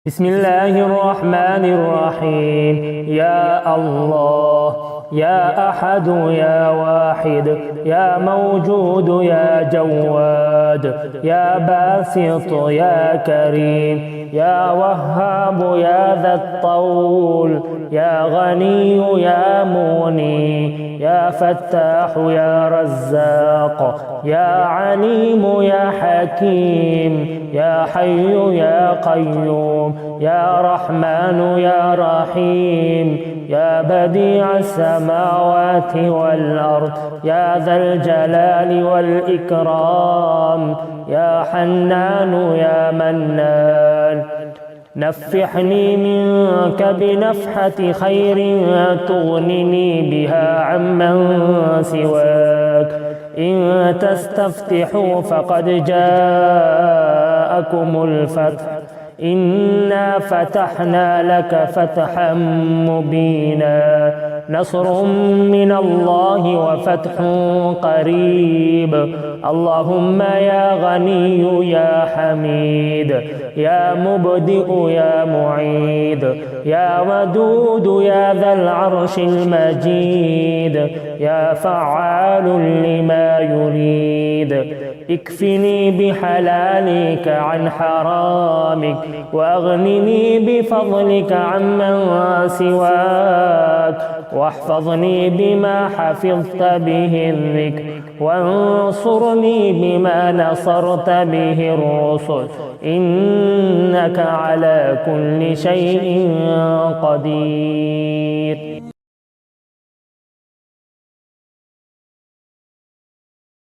بسم الله الرحمن الرحيم. يا الله يا أحد يا واحد يا موجود يا جواد يا باسط يا كريم يا وهاب يا ذا الطول يا غني يا مغني يا فتاح يا رزاق يا عليم يا حكيم يا حي يا قيوم يا رحمن يا رحيم يا بديع السماوات والأرض يا ذا الجلال والإكرام يا حنان يا منان. نفحني منك بنفحة خير تغنني بها عمن سواك. إن تستفتحوا فقد جاءكم الفتح. إنا فتحنا لك فتحا مبينا. نصر من الله وفتح قريب. اللهم يا غني يا حميد يا مبدئ يا معيد يا ودود يا ذا العرش المجيد يا فعال لما يريد. اكفني بحلالك عن حرامك واغنني بفضلك عمن سواك. واحفظني بما حفظت به الذكر وانصرني بما نصرت به الرسل. إنك على كل شيء قدير.